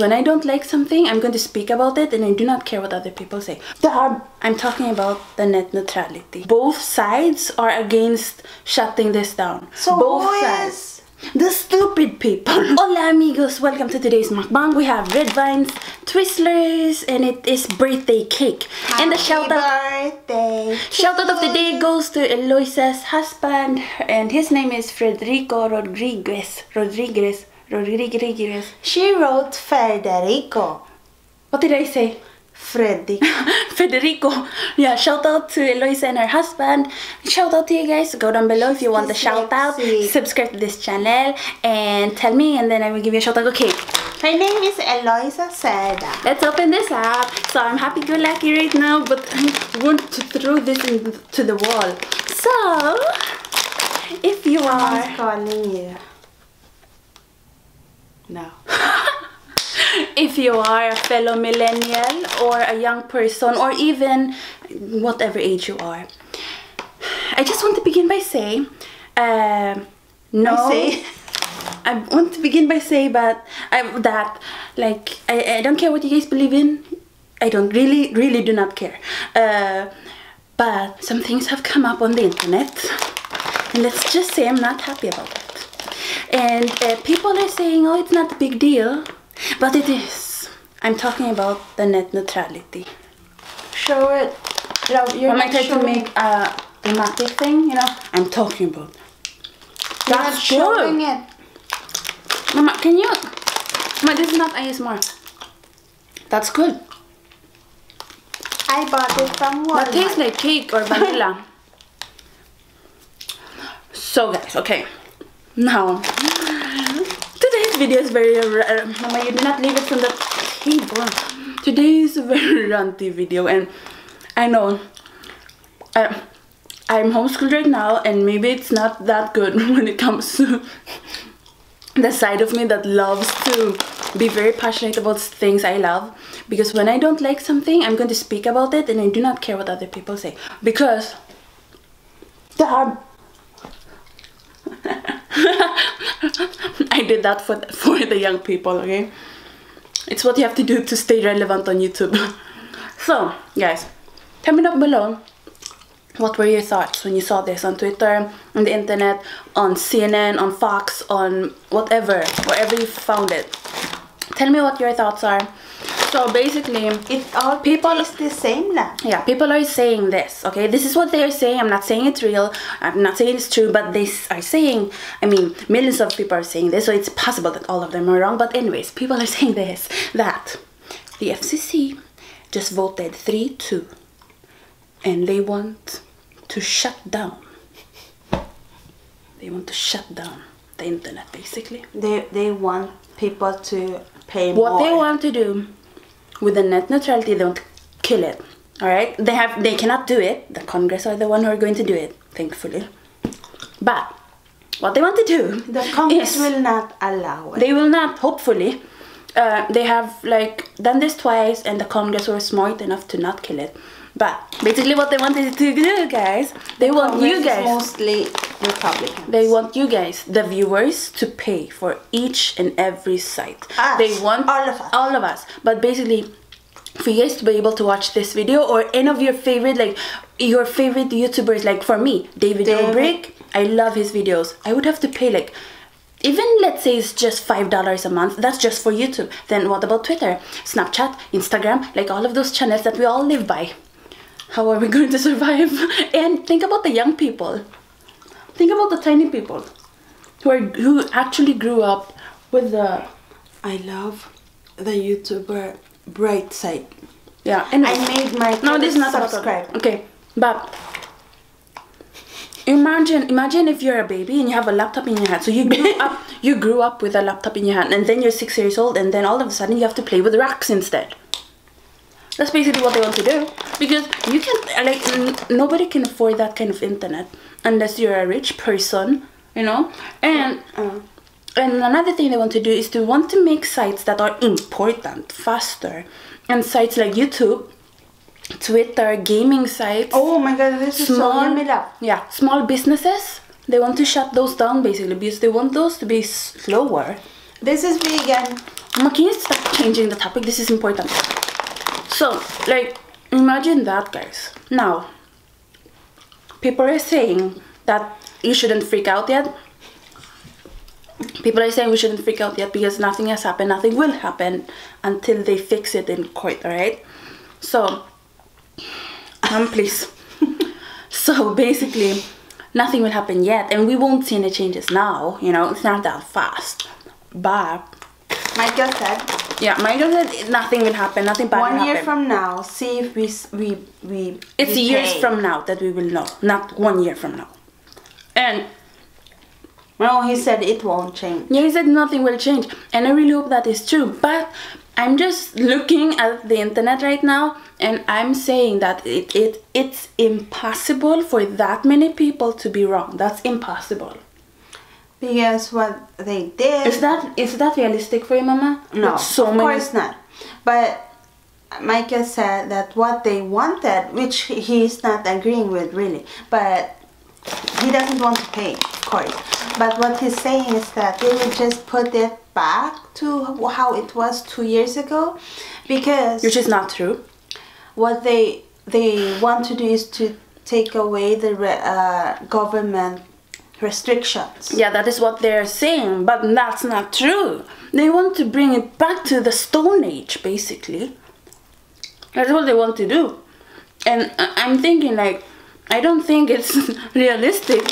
When I don't like something, I'm going to speak about it and I do not care what other people say. I'm talking about the net neutrality. Both sides are against shutting this down. So both sides. The stupid people. Hola amigos, welcome to today's mukbang. We have red vines, Twizzlers, and it is birthday cake. Happy and the shout out of the day goes to Eloisa's husband, and his name is Federico Rodriguez. She wrote Federico. What did I say? Federico. Yeah, shout out to Eloisa and her husband. Shout out to you guys. Go down below if you want the shout out. Subscribe to this channel and tell me, and then I will give you a shout out. Okay. Her name is Eloisa Seda. Let's open this up. So I'm happy-go-lucky right now, but I want to throw this into the wall. So if you are calling you. No. If you are a fellow millennial or a young person or even whatever age you are, I just want to begin by saying, I want to begin by saying that I don't care what you guys believe in. I don't really do not care. But some things have come up on the internet, and let's just say I'm not happy about it. And people are saying, oh, it's not a big deal. But it is. I'm talking about the net neutrality. Show it. You're not trying to make a dramatic thing, you know? I'm talking about. That's showing it. Mama, can you? Mama, this is not ASMR. That's good. I bought it from Walmart. That tastes like cake or vanilla. So guys, okay. Now, today's video is very Mama, you do not leave it from the table. Today is a very ranty video, and I know I'm homeschooled right now, and maybe it's not that good when it comes to the side of me that loves to be very passionate about things I love. Because when I don't like something, I'm going to speak about it, and I do not care what other people say. Because I did that for the young people, okay? It's what you have to do to stay relevant on YouTube. So, guys, tell me down below, what were your thoughts when you saw this on Twitter, on the internet, on CNN, on Fox, on whatever, wherever you found it. Tell me what your thoughts are. So basically, people is the same now. Yeah, people are saying this, okay? This is what they are saying. I'm not saying it's real. I'm not saying it's true, but they are saying, I mean, millions of people are saying this, so it's possible that all of them are wrong. But anyways, people are saying this, that the FCC just voted 3-2, and they want to shut down. They want to shut down the internet, basically. They want people to pay more. What they want to do with the net neutrality, they want to kill it. Alright? They cannot do it. The Congress are the one who are going to do it, thankfully. But what they want to do, the Congress will not allow it. They will not, hopefully. They have like done this twice, and the Congress were smart enough to not kill it. But basically what they wanted to do, guys, they want you guys, mostly Republicans. They want you guys, the viewers, to pay for each and every site. They want all of us. But basically, for you guys to be able to watch this video, or any of your favorite, like your favorite YouTubers, like for me, David Dobrik, I love his videos. I would have to pay like, even let's say it's just $5 a month, that's just for YouTube. Then what about Twitter, Snapchat, Instagram, like all of those channels that we all live by? How are we going to survive? And think about the young people. Think about the tiny people who actually grew up with the... I love the YouTuber Bright Side. Yeah, and I made my this is not subscribe. Okay, but imagine if you're a baby and you have a laptop in your hand. So you grew up with a laptop in your hand, and then you're 6 years old, and then all of a sudden you have to play with rocks instead. That's basically what they want to do, because you can't, like, nobody can afford that kind of internet unless you're a rich person, you know. And another thing they want to do is to want to make sites that are important faster, and sites like YouTube, Twitter, gaming sites. Oh my god, this is so yummy. Yeah, small businesses, they want to shut those down basically, because they want those to be slower. This is vegan. Can you stop changing the topic? This is important. So, like, imagine that, guys. Now, people are saying that you shouldn't freak out yet. People are saying we shouldn't freak out yet because nothing has happened. Nothing will happen until they fix it in court, alright? So, please. So, basically, nothing will happen yet. And we won't see any changes now. You know, it's not that fast. But Michael said. Yeah, Michael said nothing will happen. Nothing bad will happen. 1 year from now, see if we It's years from now that we will know. Not 1 year from now. And no, he said it won't change. Yeah, he said nothing will change. And I really hope that is true. But I'm just looking at the internet right now, and I'm saying that it's impossible for that many people to be wrong. That's impossible. Because what they did... Is that realistic for you, Mama? No, of course not. But Michael said that what they wanted, which he's not agreeing with really, but he doesn't want to pay, of course. But what he's saying is that they will just put it back to how it was 2 years ago, because... Which is not true. What they want to do is to take away the government restrictions. Yeah, that is what they're saying, but that's not true. They want to bring it back to the Stone Age, basically. That's what they want to do. And I'm thinking, like, I don't think it's realistic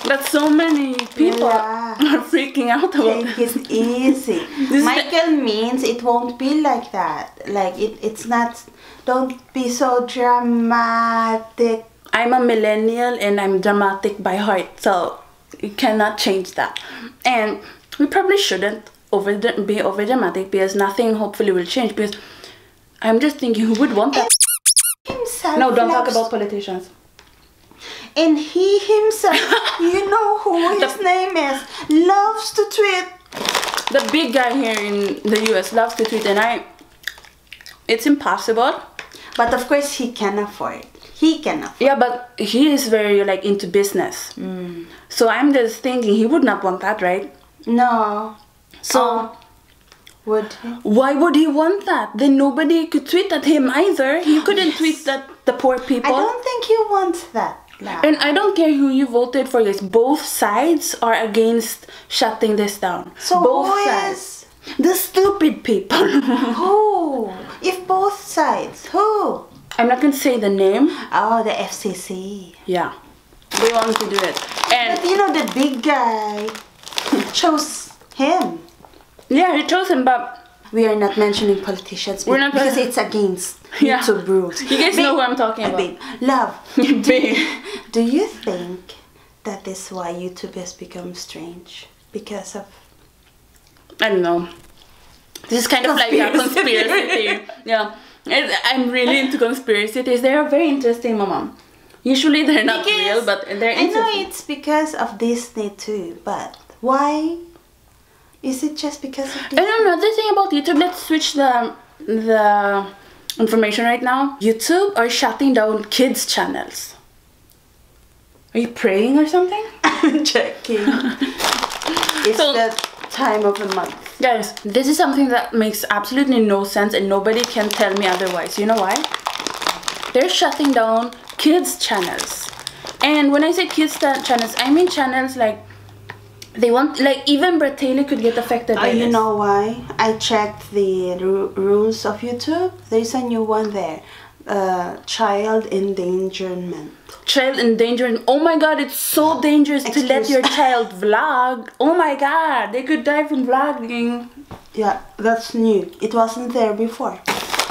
that so many people are freaking out about it. Take it easy. Michael means it won't be like that. Like, it's not... Don't be so dramatic. I'm a millennial and I'm dramatic by heart, so you cannot change that. And we probably shouldn't be over dramatic, because nothing hopefully will change. Because I'm just thinking, who would want that? No, don't talk about politicians. And he himself, you know who his name is, loves to tweet. The big guy here in the US loves to tweet, and it's impossible. But of course he can afford. He can afford. Yeah, but he is very like into business. So I'm just thinking he would not want that, right? No. So would he? Why would he want that? Then nobody could tweet at him either. He couldn't tweet at the poor people. I don't think he wants that. And I don't care who you voted for, guys. Both sides are against shutting this down. So both sides. The stupid people. Who? If both sides, who? I'm not going to say the name. Oh, the FCC. Yeah. They want to do it. And but you know, the big guy chose him. Yeah, he chose him, but... We are not mentioning politicians because it's against YouTube rules. You guys know who I'm talking about. Babe, love, do you think that is why YouTube has become strange? Because of... I don't know. This is kind of like a conspiracy theory. Yeah. I'm really into conspiracy theories. They are very interesting, Mama. Usually they're not real, but they're interesting. I know it's because of Disney too, but why? Is it just because of Disney? I don't know. The thing about YouTube, let's switch the information right now. YouTube are shutting down kids' channels. Are you praying or something? I'm checking. It's the time of the month. Guys, this is something that makes absolutely no sense and nobody can tell me otherwise. You know why? They're shutting down kids' channels. And when I say kids' channels, I mean channels like they want, like even Bratayley could get affected by this. You know why? I checked the rules of YouTube. There's a new one there. Child endangerment. Child endangerment. Oh my god, it's so dangerous to let your child vlog. Oh my god, they could die from vlogging. Yeah, that's new. It wasn't there before.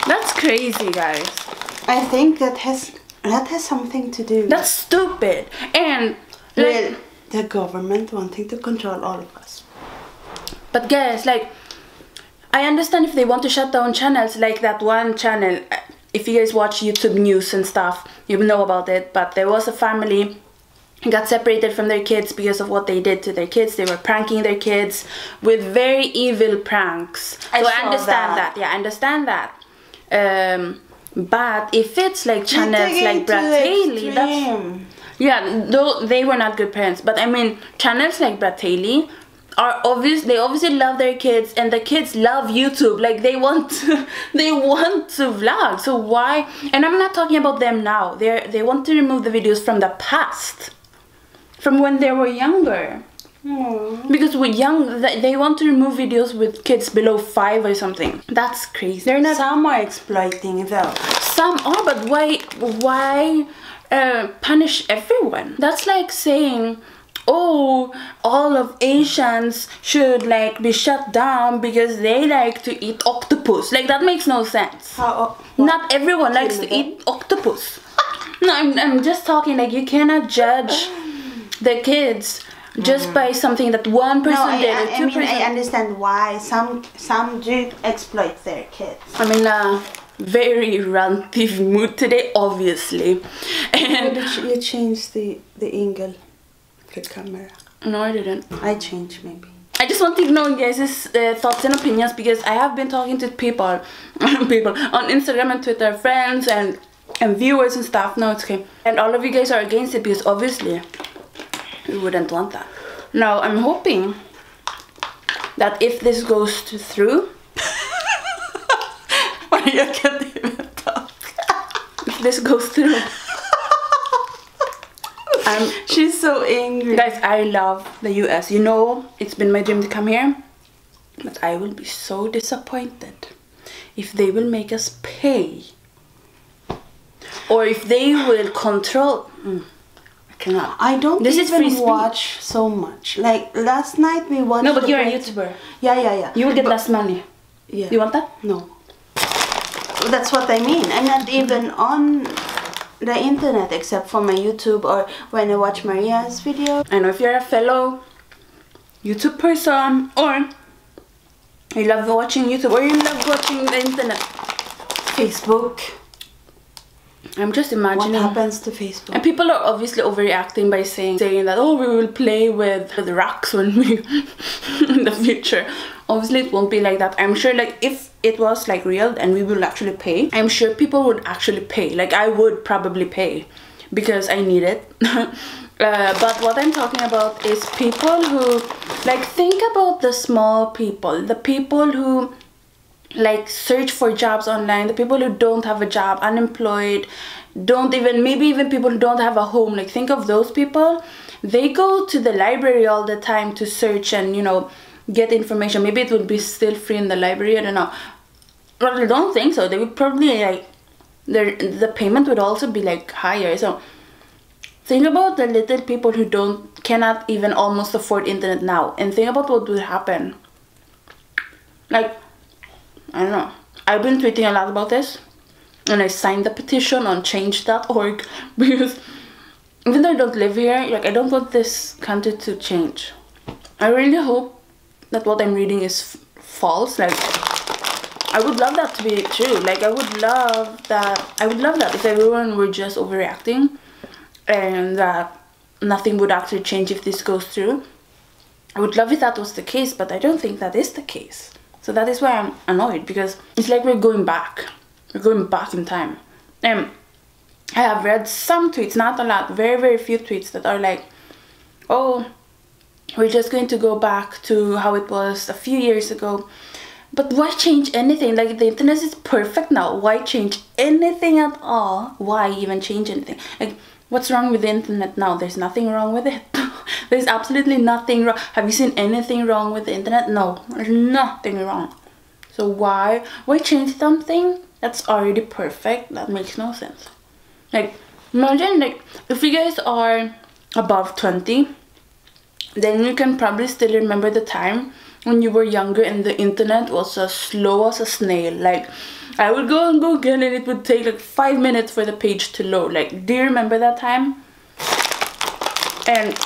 That's crazy, guys. I think that has something to do. That's stupid. And well, the government wanting to control all of us. But guys, like, I understand if they want to shut down channels, like that one channel. If you guys watch YouTube news and stuff, you know about it. But there was a family who got separated from their kids because of what they did to their kids. They were pranking their kids with very evil pranks. So I understand that. Yeah, I understand that. But if it's like channels like Bratayley, that's... Yeah, though they were not good parents. But I mean, channels like Bratayley they obviously love their kids, and the kids love YouTube. Like they want to vlog. So why? And I'm not talking about them now. They want to remove the videos from the past, from when they were younger. Because we're young, they want to remove videos with kids below 5 or something. That's crazy. They're not. Some are exploiting though. Some are, but why punish everyone? That's like saying, oh, all of Asians should like be shut down because they like to eat octopus. Like that makes no sense. Not everyone likes to eat octopus. No, I'm just talking like you cannot judge the kids just by something that one person did or two persons. I understand why some do exploit their kids. I'm in a very ranty mood today, obviously. And you changed the angle. Camera. No, I didn't. I changed maybe. I just want to know guys' thoughts and opinions, because I have been talking to people on Instagram and Twitter, friends and viewers and stuff. No, it's okay. And all of you guys are against it because obviously we wouldn't want that. Now I'm hoping that if this goes through, Maria can't even talk. If this goes through. She's so angry. Guys, I love the US. You know, it's been my dream to come here. But I will be so disappointed if they will make us pay. Or if they will control. I cannot. I don't even watch so much. Like last night we watched. No, but you're a YouTuber. Yeah. You will get less money. Yeah. You want that? No. That's what I mean. I'm not even on the internet except for my YouTube or when I watch Maria's video. I know if you're a fellow YouTube person, or you love watching YouTube, or you love watching the internet, Facebook. I'm just imagining what happens to Facebook. And people are obviously overreacting by saying that, oh, we will play with the rocks when we in the future. Obviously it won't be like that. I'm sure like if it was like real and we will actually pay, I'm sure people would actually pay. Like I would probably pay because I need it. But what I'm talking about is people who like think about the small people, the people who like search for jobs online, the people who don't have a job, unemployed, maybe even people who don't have a home. Like think of those people. They go to the library all the time to search and, you know, get information. Maybe it would be still free in the library, I don't know. But I don't think so. They would probably like the payment would also be like higher. So think about the little people who cannot even almost afford internet now, and think about what would happen. Like, I don't know. I've been tweeting a lot about this, and I signed the petition on change.org because even though I don't live here, like I don't want this country to change. I really hope that what I'm reading is false. Like I would love that to be true. Like I would love that if everyone were just overreacting and that nothing would actually change if this goes through. I would love if that was the case, but I don't think that is the case. So that is why I'm annoyed, because it's like we're going back. We're going back in time. I have read some tweets, not a lot, very, very few tweets that are like, oh, we're just going to go back to how it was a few years ago. But why change anything? Like the internet is perfect now. Why change anything at all? Why even change anything? Like what's wrong with the internet now? There's nothing wrong with it. There's absolutely nothing wrong. Have you seen anything wrong with the internet? No, there's nothing wrong. So why change something that's already perfect? That makes no sense. Like imagine like if you guys are above 20, then you can probably still remember the time when you were younger and the internet was as slow as a snail. Like I would go on Google and it would take like 5 minutes for the page to load. Like, do you remember that time? And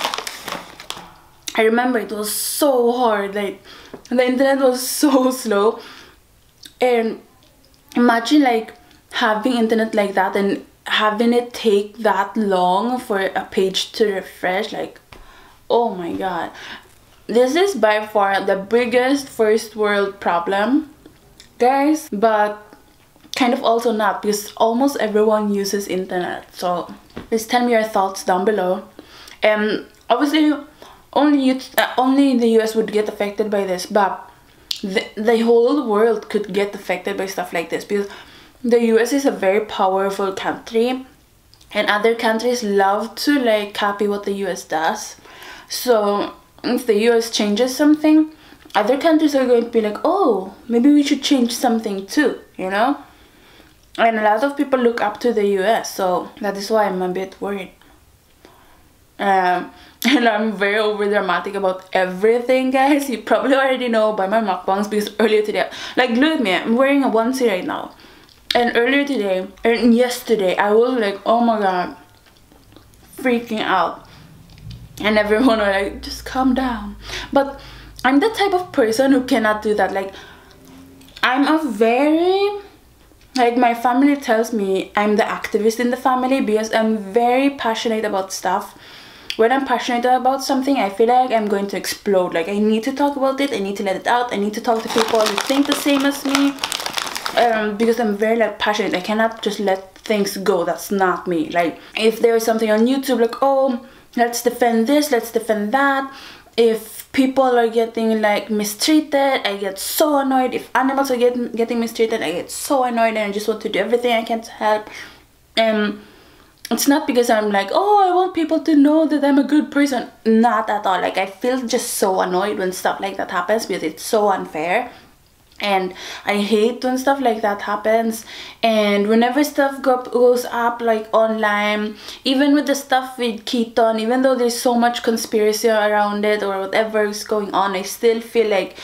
I remember it was so hard. Like the internet was so slow. And imagine like having internet like that and having it take that long for a page to refresh. Like, oh my god. This is by far the biggest first world problem, guys, but kind of also not, because almost everyone uses internet. So please tell me your thoughts down below. And obviously only the US would get affected by this, but the whole world could get affected by stuff like this, because the US is a very powerful country and other countries love to like copy what the US does. So if the US changes something, other countries are going to be like, oh, maybe we should change something too, you know? And a lot of people look up to the US, so that is why I'm a bit worried. And I'm very over dramatic about everything, guys. You probably already know by my mukbangs, because earlier today, like look at me, I'm wearing a onesie right now. And earlier today, and yesterday, I was like, oh my god, freaking out. And everyone was like, just calm down. But I'm the type of person who cannot do that. Like, I'm a very, like, my family tells me I'm the activist in the family, because I'm very passionate about stuff. When I'm passionate about something, I feel like I'm going to explode. Like, I need to talk about it, I need to let it out, I need to talk to people who think the same as me. Because I'm very like passionate. I cannot just let things go. That's not me. Like, if there is something on YouTube, like, oh, let's defend this, let's defend that. If people are getting like mistreated, I get so annoyed. If animals are getting mistreated, I get so annoyed, and I just want to do everything I can to help. And it's not because I'm like, oh, I want people to know that I'm a good person. Not at all. Like, I feel just so annoyed when stuff like that happens, because it's so unfair. And I hate when stuff like that happens. And whenever stuff goes up like online, even with the stuff with Keaton, even though there's so much conspiracy around it or whatever is going on, I still feel like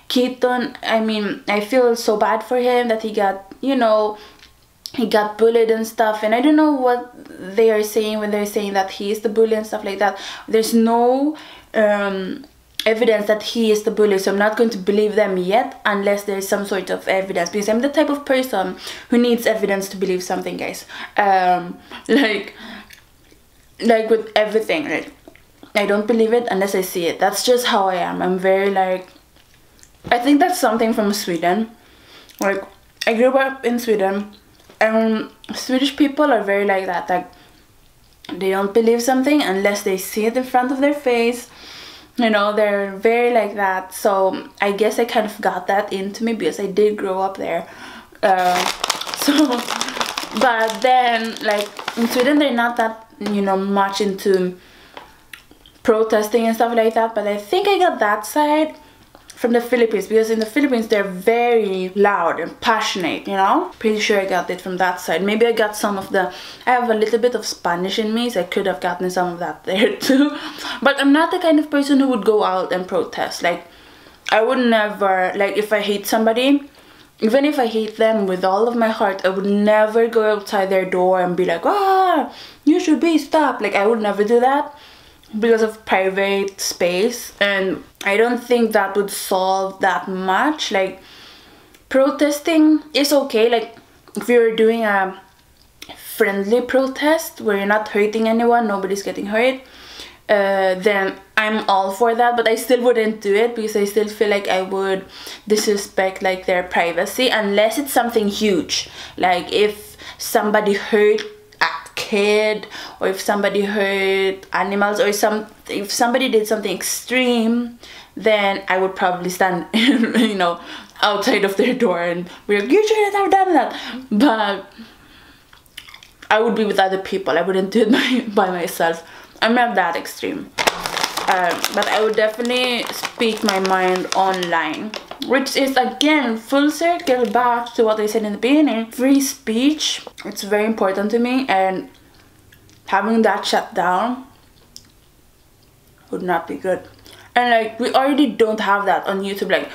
Keaton, I mean, I feel so bad for him that he got, you know, he got bullied and stuff. And I don't know what they are saying when they're saying that he is the bully and stuff like that. There's no evidence that he is the bully, so I'm not going to believe them yet unless there's some sort of evidence, because I'm the type of person who needs evidence to believe something, guys. Like with everything, like, I don't believe it unless I see it. That's just how I am. I'm very like, I think that's something from Sweden. Like, I grew up in Sweden, and Swedish people are very like that. Like, they don't believe something unless they see it in front of their face. You know, they're very like that. So I guess I kind of got that into me, because I did grow up there. But then, like, in Sweden, they're not that, you know, much into protesting and stuff like that. But I think I got that side from the Philippines, because in the Philippines they're very loud and passionate, you know. Pretty sure I got it from that side. Maybe I got some of the, I have a little bit of Spanish in me, so I could have gotten some of that there too. But I'm not the kind of person who would go out and protest. Like, I would never, like, if I hate somebody, even if I hate them with all of my heart, I would never go outside their door and be like, ah, you should be stopped. Like, I would never do that, because of private space. And I don't think that would solve that much. Like, protesting is okay, like if you're doing a friendly protest where you're not hurting anyone, nobody's getting hurt, then I'm all for that. But I still wouldn't do it, because I still feel like I would disrespect like their privacy, unless it's something huge. Like, if somebody hurt a kid, or if somebody hurt animals, or if somebody did something extreme, then I would probably stand you know, outside of their door and be like, you shouldn't have done that. But I would be with other people. I wouldn't do it by myself. I'm not that extreme. But I would definitely speak my mind online, which is again full circle back to what I said in the beginning. Free speech, it's very important to me, and having that shut down would not be good. And like, we already don't have that on YouTube. Like,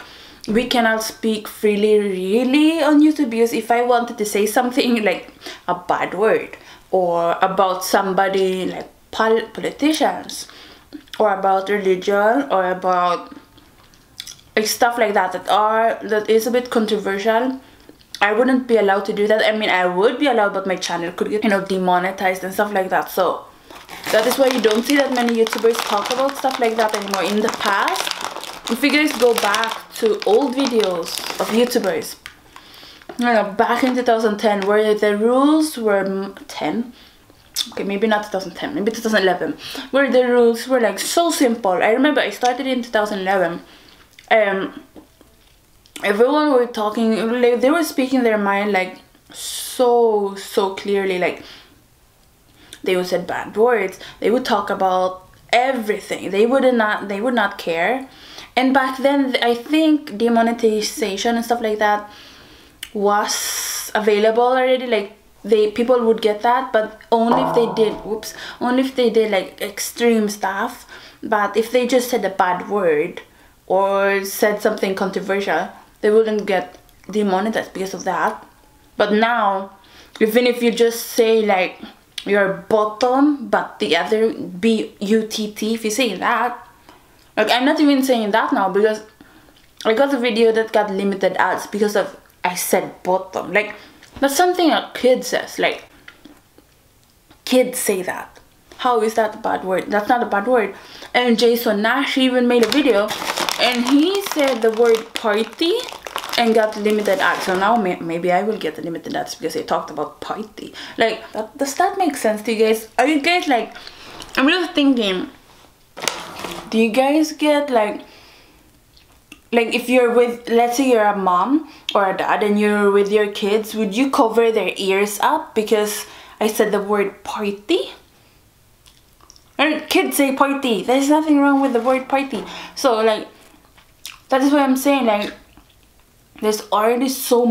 we cannot speak freely really on YouTube, because if I wanted to say something like a bad word, or about somebody like politicians, or about religion, or about like stuff like that that is a bit controversial, I wouldn't be allowed to do that. I mean, I would be allowed, but my channel could get, you know, demonetized and stuff like that. So that is why you don't see that many YouTubers talk about stuff like that anymore. In the past, if you guys go back to old videos of YouTubers, you know, back in 2010, where the rules were okay, maybe not 2010, maybe 2011, where the rules were like so simple. I remember I started in 2011. Everyone were talking, like they were speaking their mind like so clearly. Like they would say bad words, they would talk about everything, they would not care. And back then I think demonetization and stuff like that was available already. Like people would get that, but only if they did like extreme stuff. But if they just said a bad word or said something controversial, they wouldn't get demonetized because of that. But now, even if you just say like your bottom but the other B-U-T-T, if you say that, like I'm not even saying that now because I got a video that got limited ads because of I said bottom. Like that's something a kid says. Like kids say that. How is that a bad word? That's not a bad word. And Jason Nash even made a video and he said the word party and got limited ads. So now maybe I will get the limited ads because they talked about party. Like does that make sense to you guys? Are you guys like, I'm really thinking, do you guys get like if you're with, let's say you're a mom or a dad and you're with your kids, would you cover their ears up because I said the word party? Or kids say party, there's nothing wrong with the word party. So like that is what I'm saying. Like there's already so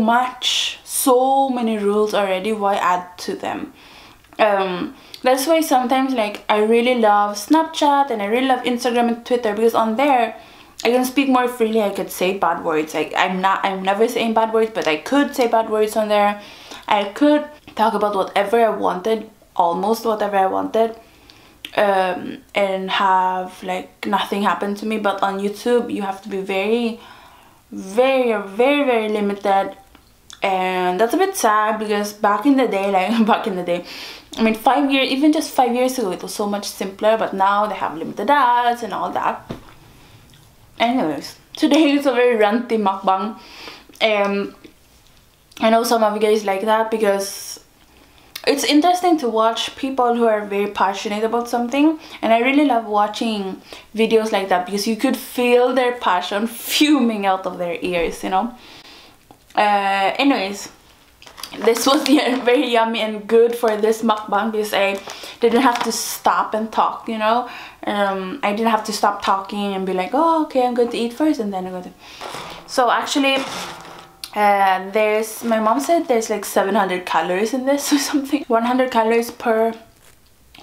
many rules already, why add to them? That's why sometimes like I really love Snapchat and I really love Instagram and Twitter, because on there I can speak more freely. I could say bad words. Like I'm never saying bad words, but I could say bad words on there. I could talk about whatever I wanted, almost whatever I wanted, and have like nothing happen to me. But on YouTube you have to be very limited, and that's a bit sad because back in the day, I mean 5 years, even just 5 years ago, it was so much simpler, but now they have limited ads and all that. Anyways, today is a very ranty mukbang. I know some of you guys like that because it's interesting to watch people who are very passionate about something, and I really love watching videos like that because you could feel their passion fuming out of their ears, you know. Anyways, this was very yummy and good for this mukbang because I didn't have to stop and talk, you know. I didn't have to stop talking and be like, oh okay, I'm going to eat first and then I'm going to. So actually my mom said there's like 700 calories in this or something. 100 calories per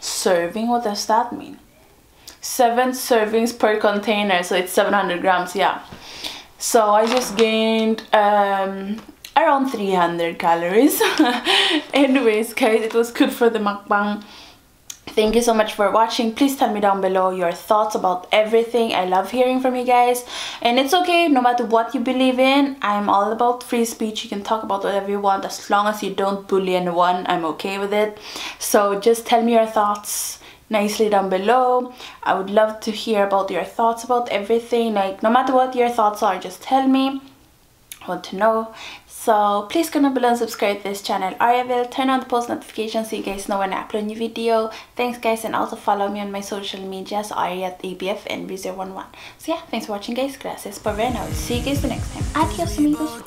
serving. What does that mean? 7 servings per container, so it's 700 grams. Yeah, so I just gained around 300 calories. Anyways guys, it was good for the mukbang. Thank you so much for watching. Please tell me down below your thoughts about everything. I love hearing from you guys, and it's okay no matter what you believe in. I'm all about free speech. You can talk about whatever you want as long as you don't bully anyone. I'm okay with it. So just tell me your thoughts nicely down below. I would love to hear about your thoughts about everything. Like no matter what your thoughts are, just tell me. I want to know. So please comment below and subscribe to this channel, AriaVille. Turn on the post notifications so you guys know when I upload a new video. Thanks guys, and also follow me on my social medias, Aria@ABF and B011. So yeah, thanks for watching guys. Gracias por ver, and I will see you guys the next time. Adios amigos.